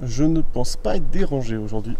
Je ne pense pas être dérangé aujourd'hui.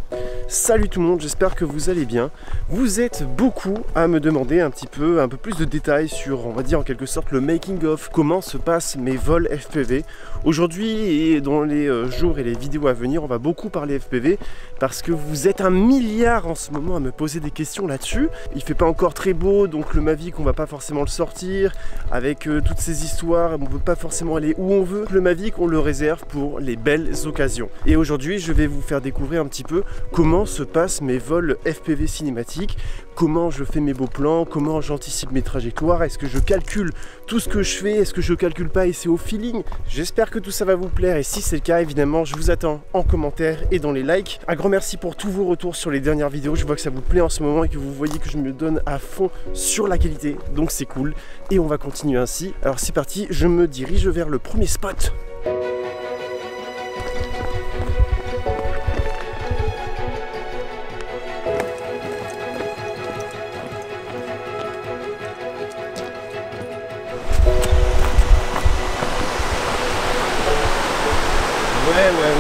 Salut tout le monde, j'espère que vous allez bien. Vous êtes beaucoup à me demander un peu plus de détails sur, on va dire en quelque sorte, le making of, comment se passent mes vols FPV. Aujourd'hui et dans les jours et les vidéos à venir, on va beaucoup parler FPV parce que vous êtes 1 milliard en ce moment à me poser des questions là-dessus. Il fait pas encore très beau, donc le Mavic on va pas forcément le sortir avec toutes ces histoires, on peut pas forcément aller où on veut. Le Mavic on le réserve pour les belles occasions. Et aujourd'hui je vais vous faire découvrir un petit peu comment se passent mes vols FPV cinématiques, comment je fais mes beaux plans, comment j'anticipe mes trajectoires, est-ce que je calcule tout ce que je fais, est-ce que je calcule pas et c'est au feeling. J'espère que tout ça va vous plaire et si c'est le cas, évidemment, je vous attends en commentaire et dans les likes. Un grand merci pour tous vos retours sur les dernières vidéos, je vois que ça vous plaît en ce moment et que vous voyez que je me donne à fond sur la qualité, donc c'est cool et on va continuer ainsi. Alors c'est parti, je me dirige vers le premier spot.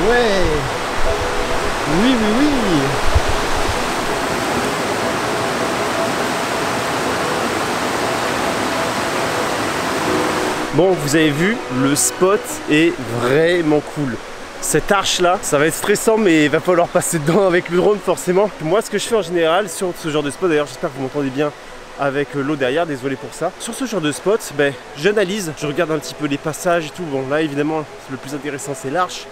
Ouais. Oui. Bon, vous avez vu, le spot est vraiment cool. Cette arche là, ça va être stressant mais il va falloir passer dedans avec le drone forcément. Moi ce que je fais en général sur ce genre de spot, d'ailleurs j'espère que vous m'entendez bien avec l'eau derrière, désolé pour ça. Sur ce genre de spot, j'analyse, je regarde un petit peu les passages et tout. Bon là évidemment le plus intéressant c'est l'arche.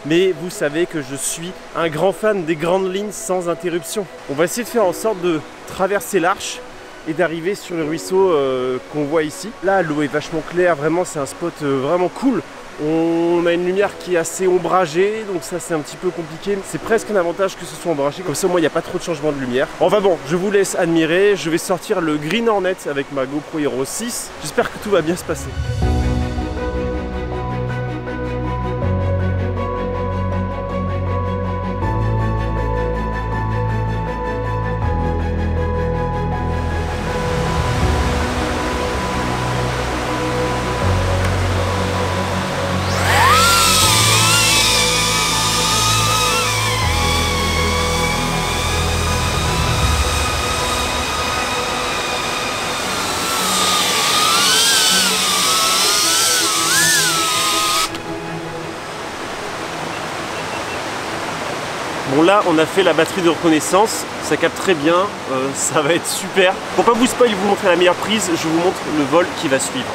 Mais vous savez que je suis un grand fan des grandes lignes sans interruption. On va essayer de faire en sorte de traverser l'arche et d'arriver sur le ruisseau qu'on voit ici. Là, l'eau est vachement claire, vraiment c'est un spot vraiment cool. On a une lumière qui est assez ombragée, donc ça c'est un petit peu compliqué. C'est presque un avantage que ce soit ombragé, comme ça moi il n'y a pas trop de changement de lumière. Enfin bon, je vous laisse admirer, je vais sortir le Green Hornet avec ma GoPro Hero 6. J'espère que tout va bien se passer. Bon là on a fait la batterie de reconnaissance, ça capte très bien, ça va être super. Pour pas vous spoil, vous montrer la meilleure prise, je vous montre le vol qui va suivre.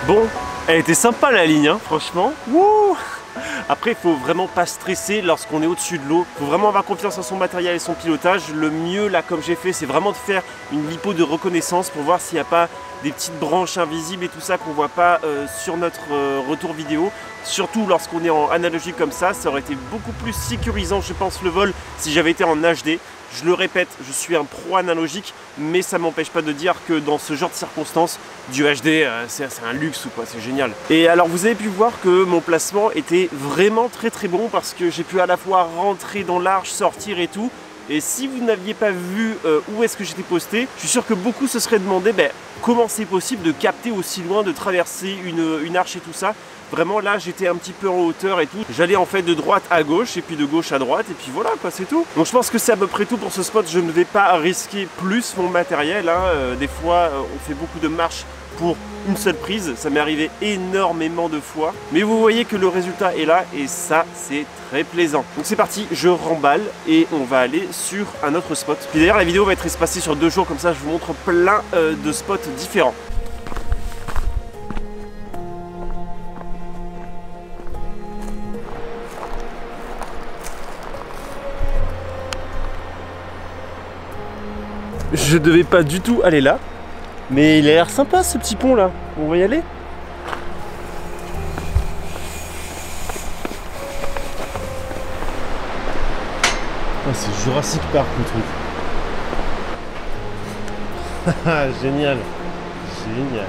Bon, elle était sympa la ligne, hein, franchement. Wouh! Après, il faut vraiment pas stresser lorsqu'on est au-dessus de l'eau. Il faut vraiment avoir confiance en son matériel et son pilotage. Le mieux, là, comme j'ai fait, c'est vraiment de faire une lipo de reconnaissance pour voir s'il n'y a pas des petites branches invisibles et tout ça qu'on voit pas sur notre retour vidéo. Surtout lorsqu'on est en analogique comme ça aurait été beaucoup plus sécurisant, je pense, le vol si j'avais été en HD. Je le répète, je suis un pro analogique, mais ça m'empêche pas de dire que dans ce genre de circonstances, du HD, c'est un luxe ou quoi, c'est génial. Et alors vous avez pu voir que mon placement était vraiment très bon parce que j'ai pu à la fois rentrer dans l'arche, sortir et tout. Et si vous n'aviez pas vu où est-ce que j'étais posté, je suis sûr que beaucoup se seraient demandé comment c'est possible de capter aussi loin, de traverser une arche et tout ça. Vraiment là j'étais un petit peu en hauteur et tout. J'allais en fait de droite à gauche et puis de gauche à droite et puis voilà quoi, c'est tout. Donc je pense que c'est à peu près tout pour ce spot. Je ne vais pas risquer plus mon matériel, hein. Des fois on fait beaucoup de marches pour une seule prise, ça m'est arrivé énormément de fois, mais vous voyez que le résultat est là et ça c'est très plaisant. Donc c'est parti, je remballe et on va aller sur un autre spot. Puis d'ailleurs la vidéo va être espacée sur 2 jours, comme ça je vous montre plein de spots différents. Je devais pas du tout aller là, mais il a l'air sympa ce petit pont là, on va y aller. Ah, c'est Jurassic Park le truc. Génial. Génial.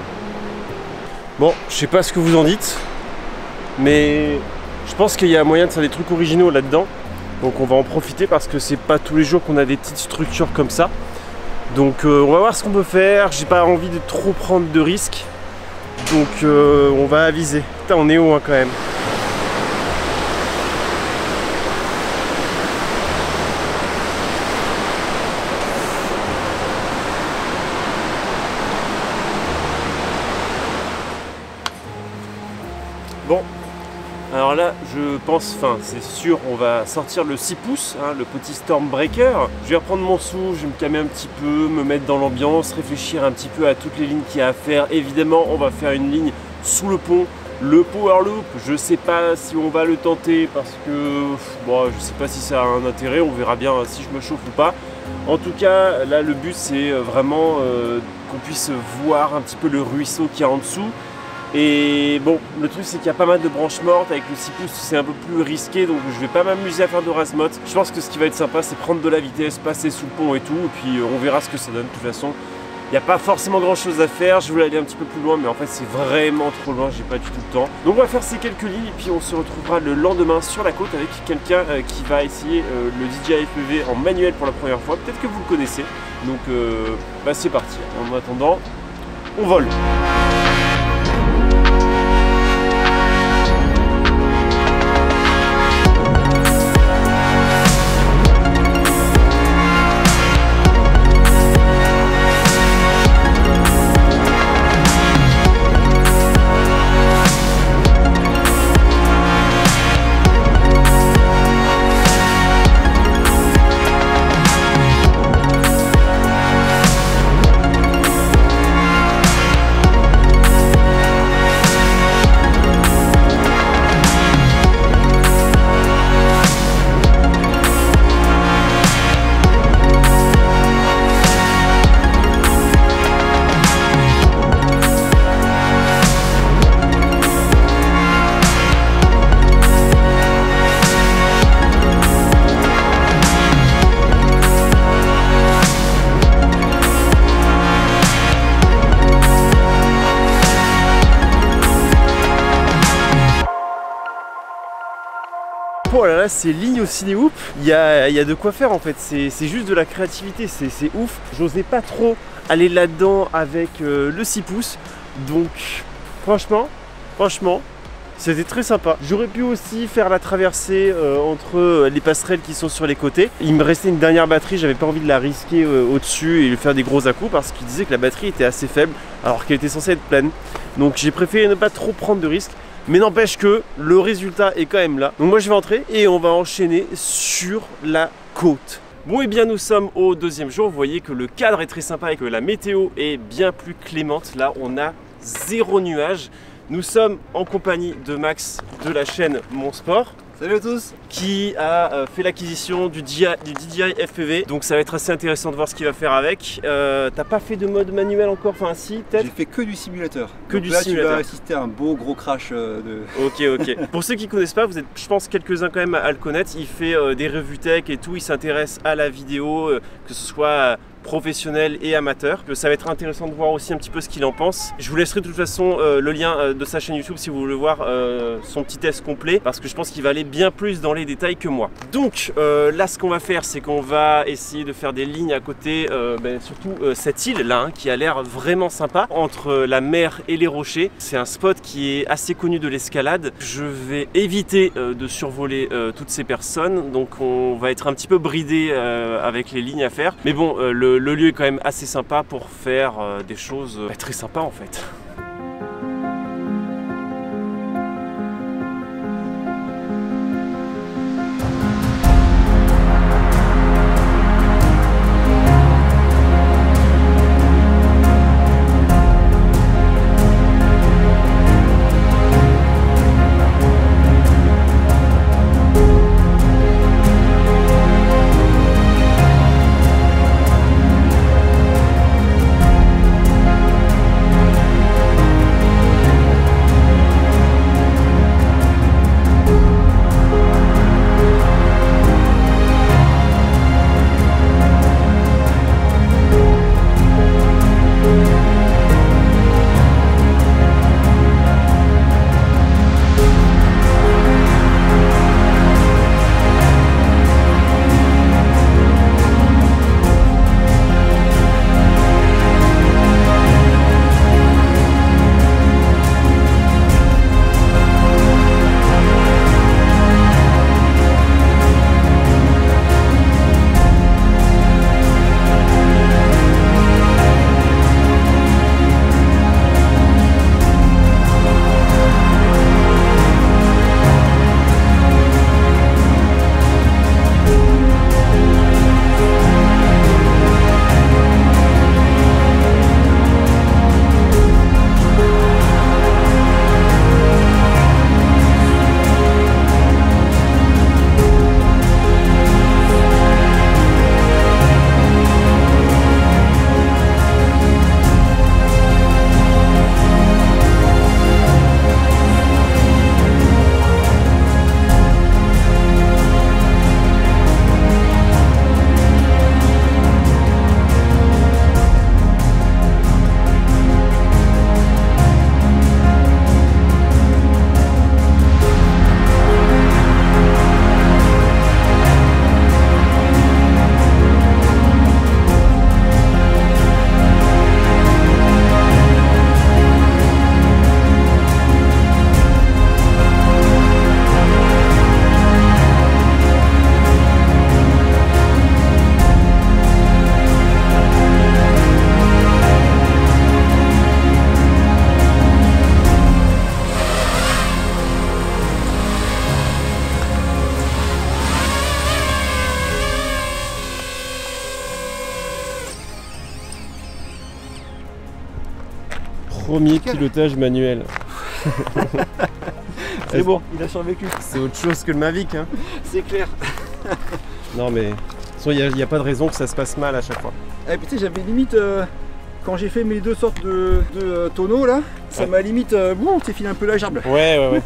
Bon, je sais pas ce que vous en dites, mais je pense qu'il y a moyen de faire des trucs originaux là-dedans. Donc on va en profiter parce que c'est pas tous les jours qu'on a des petites structures comme ça. Donc on va voir ce qu'on peut faire, j'ai pas envie de trop prendre de risques. Donc on va aviser. Putain, on est haut hein, quand même. Bon, alors là je pense, enfin c'est sûr, on va sortir le 6 pouces, hein, le petit Stormbreaker. Je vais reprendre mon souffle, je vais me calmer un petit peu, me mettre dans l'ambiance, réfléchir un petit peu à toutes les lignes qu'il y a à faire. Évidemment on va faire une ligne sous le pont, le power loop. Je sais pas si on va le tenter parce que bon, je sais pas si ça a un intérêt, on verra bien si je me chauffe ou pas. En tout cas là le but c'est vraiment qu'on puisse voir un petit peu le ruisseau qu'il y a en dessous. Et bon, le truc c'est qu'il y a pas mal de branches mortes, avec le 6 pouces c'est un peu plus risqué, donc je vais pas m'amuser à faire de race-mode. Je pense que ce qui va être sympa c'est prendre de la vitesse, passer sous le pont et tout, et puis on verra ce que ça donne. De toute façon, il n'y a pas forcément grand chose à faire, je voulais aller un petit peu plus loin, mais en fait c'est vraiment trop loin, j'ai pas du tout le temps. Donc on va faire ces quelques lignes, et puis on se retrouvera le lendemain sur la côte avec quelqu'un qui va essayer le DJI FPV en manuel pour la première fois. Peut-être que vous le connaissez, donc bah, c'est parti. En attendant, on vole. Oh là là, ces lignes au ciné-hoop, il y a de quoi faire en fait, c'est juste de la créativité, c'est ouf. J'osais pas trop aller là-dedans avec le 6 pouces, donc franchement, c'était très sympa. J'aurais pu aussi faire la traversée entre les passerelles qui sont sur les côtés. Il me restait une dernière batterie, j'avais pas envie de la risquer au-dessus et lui faire des gros à-coups parce qu'il disait que la batterie était assez faible alors qu'elle était censée être pleine. Donc j'ai préféré ne pas trop prendre de risques. Mais n'empêche que le résultat est quand même là. Donc moi je vais entrer et on va enchaîner sur la côte. Bon et bien nous sommes au deuxième jour. Vous voyez que le cadre est très sympa et que la météo est bien plus clémente. Là on a 0 nuage. Nous sommes en compagnie de Max de la chaîne Mon Sport. Salut à tous. Qui a fait l'acquisition du DJI FPV. Donc ça va être assez intéressant de voir ce qu'il va faire avec. T'as pas fait de mode manuel encore? Enfin si, peut-être. J'ai fait que du simulateur. Que donc du là, simulateur. Tu vas assister à un beau gros crash de... Ok. Pour ceux qui connaissent pas, vous êtes je pense quelques-uns quand même à le connaître. Il fait des revues tech et tout, il s'intéresse à la vidéo, que ce soit professionnel et amateur. Ça va être intéressant de voir aussi un petit peu ce qu'il en pense. Je vous laisserai de toute façon le lien de sa chaîne YouTube si vous voulez voir son petit test complet, parce que je pense qu'il va aller bien plus dans les détails que moi. Donc là ce qu'on va faire, c'est qu'on va essayer de faire des lignes à côté, surtout cette île là qui a l'air vraiment sympa entre la mer et les rochers. C'est un spot qui est assez connu de l'escalade. Je vais éviter de survoler toutes ces personnes, donc on va être un petit peu bridé avec les lignes à faire, mais bon le lieu est quand même assez sympa pour faire des choses très sympas en fait. Premier pilotage manuel. C'est bon, il a survécu. C'est autre chose que le Mavic, hein. C'est clair. Non mais, de toute façon, il n'y a pas de raison que ça se passe mal à chaque fois. Et puis tu sais, j'avais limite, quand j'ai fait mes deux sortes de tonneaux là, ça m'a limite, bon, t'es filé un peu la gerbe. Ouais.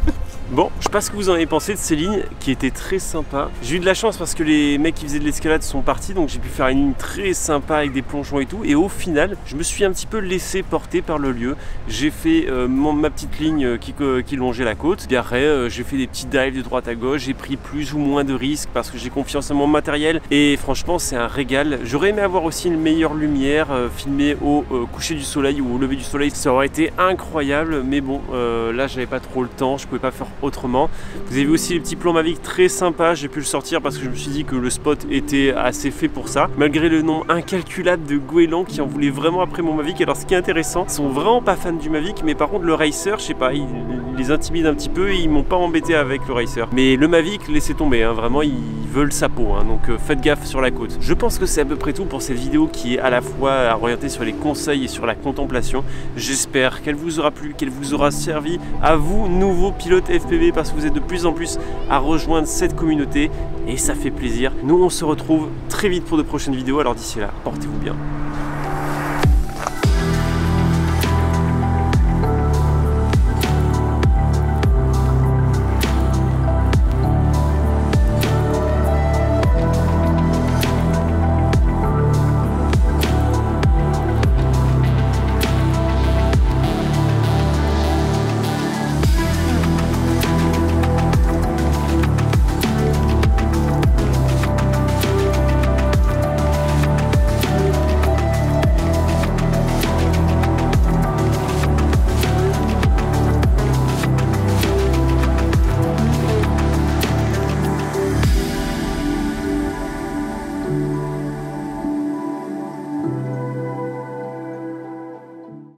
Bon, je sais pas ce que vous en avez pensé de ces lignes qui étaient très sympas. J'ai eu de la chance parce que les mecs qui faisaient de l'escalade sont partis, donc j'ai pu faire une ligne très sympa avec des plongeons et tout. Et au final, je me suis un petit peu laissé porter par le lieu. J'ai fait ma petite ligne qui longeait la côte. Puis après, j'ai fait des petits dives de droite à gauche. J'ai pris plus ou moins de risques parce que j'ai confiance en mon matériel. Et franchement, c'est un régal. J'aurais aimé avoir aussi une meilleure lumière, filmée au coucher du soleil ou au lever du soleil. Ça aurait été incroyable. Mais bon, là, j'avais pas trop le temps. Je pouvais pas faire autrement. Vous avez vu aussi les petits plans Mavic très sympas, j'ai pu le sortir parce que je me suis dit que le spot était assez fait pour ça, malgré le nombre incalculable de goélands qui en voulaient vraiment après mon Mavic. Alors ce qui est intéressant, ils sont vraiment pas fans du Mavic, mais par contre le Racer, je sais pas, il les intimide un petit peu et ils m'ont pas embêté avec le Racer. Mais le Mavic, laissez tomber, hein, vraiment ils veulent sa peau, hein, donc faites gaffe sur la côte. Je pense que c'est à peu près tout pour cette vidéo qui est à la fois orientée sur les conseils et sur la contemplation. J'espère qu'elle vous aura plu, qu'elle vous aura servi à vous, nouveaux pilotes FPV, parce que vous êtes de plus en plus à rejoindre cette communauté et ça fait plaisir. Nous on se retrouve très vite pour de prochaines vidéos, alors d'ici là, portez-vous bien.